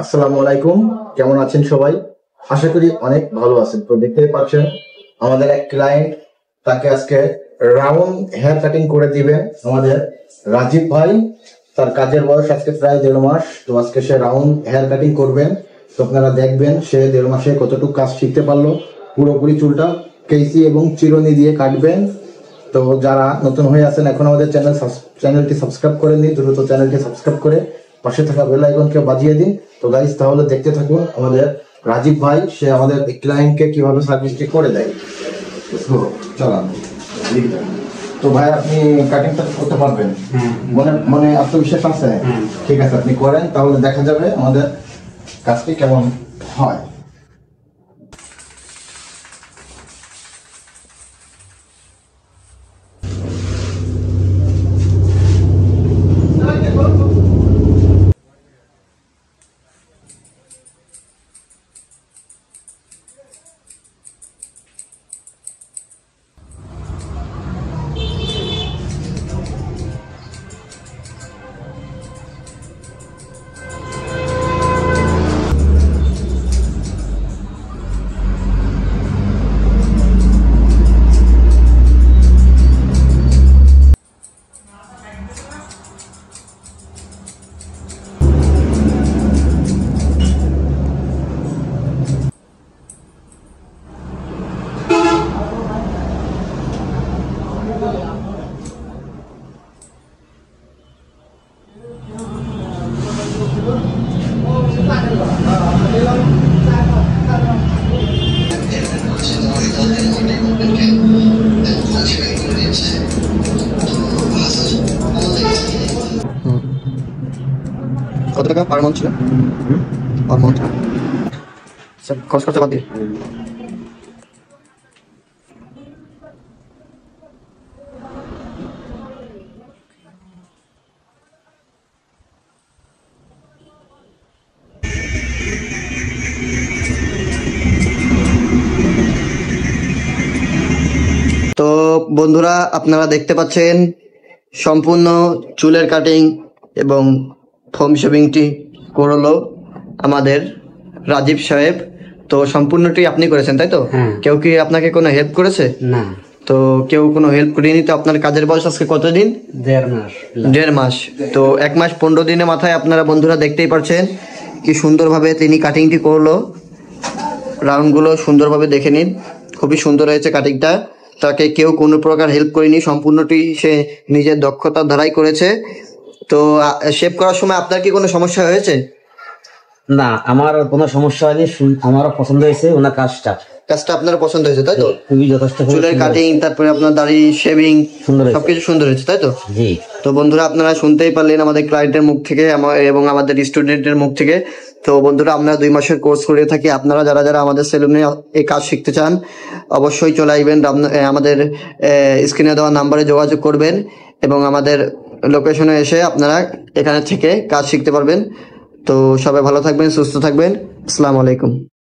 আসসালামু আলাইকুম, কেমন আছেন সবাই? আশা করি অনেক ভালো আছেন। তো দেখতেই পাচ্ছেন আমাদের এক ক্লায়েন্ট, তাকে আজকে রাউন্ড হেয়ার কাটিং করে দিবেন আমাদের রাজীব ভাই। তার কাজের বয়স আজকে প্রায় 1.5 মাস। তো আজকে সে রাউন্ড হেয়ার কাটিং করবেন। তো আপনারা দেখবেন সে 1.5 মাসে কতটুকু কাজ শিখতে পারলো। পুরোপুরি চুলটা কেসি এবং চিরুনি দিয়ে কাটবেন। তো যারা নতুন হয়ে আছেন, এখন আমাদের চ্যানেলটি সাবস্ক্রাইব করেননি, দ্রুত চ্যানেলটি সাবস্ক্রাইব করে পাশে থাকা বেল আইকনকে বাজিয়ে দিন। তো গাইস, তাহলে দেখতে থাকুন আমাদের রাজীব ভাই সে আমাদের ক্লায়েন্টকে কিভাবে সার্ভিসটি করে দেয়। চলান। তো ভাই, আপনি কাটিংটা করতে পারবেন? মনে মনে আত্মবিশ্বাস আছে? ঠিক আছে, আপনি করেন, তাহলে দেখা যাবে আমাদের কাজটি কেমন হয়। কত টাকা পার মান্থ ছিল? পার মান্থ খরচ করতে বাদ দিয়ে। তো বন্ধুরা, আপনারা দেখতে পাচ্ছেন সম্পূর্ণ চুলের কাটিং এবং ফোম শেভিংটি করলো আমাদের রাজীব সাহেব। তো সম্পূর্ণটি আপনি করেছেন, তাই তো? কেউ কি আপনাকে কোনো হেল্প করেছে? না। তো কেউ কোনো হেল্প করেনি। তো আপনার কাজের বয়স আজকে কতদিন? 1.5 মাস। 1.5 মাস। তো 1 মাস 15 দিনের মাথায় আপনারা বন্ধুরা দেখতেই পাচ্ছেন কি সুন্দরভাবে তিনি কাটিংটি করলো। রাউন্ডগুলো সুন্দরভাবে দেখে নিন, খুবই সুন্দর হয়েছে কাটিংটা। তাকে কেউ কোনো প্রকার হেল্প করেনি, সম্পূর্ণটি সে নিজের দক্ষতার দ্বারাই করেছে। তো শেভ করার সময় আপনার কি কোনো সমস্যা হয়েছে? না, আমার কোনো সমস্যা হয়নি। আমারও পছন্দ হয়েছে ওনার কাজটা। কাজটা আপনার পছন্দ হয়েছে, তাই তো? খুবই যথেষ্ট। চুলের কাটিং, তারপরে আপনার দাড়ি শেভিং, সবকিছু সুন্দর হয়েছে, তাই তো? জি। তো বন্ধুরা, আপনারা শুনতেই পারলেন আমাদের ক্লায়েন্টের মুখ থেকে এবং আমাদের স্টুডেন্টের মুখ থেকে। তো বন্ধুরা, আমরা 2 মাসের কোর্স করে থাকি। আপনারা যারা যারা আমাদের সেলুনে এই কাজ শিখতে চান, অবশ্যই চলে আসবেন। আমাদের স্ক্রিনে দেওয়া নাম্বারে যোগাযোগ করবেন এবং আমাদের লোকেশনে এসে আপনারা এখানে থেকে কাজ শিখতে পারবেন। তো সবাই ভালো থাকবেন, সুস্থ থাকবেন। আসসালামু আলাইকুম।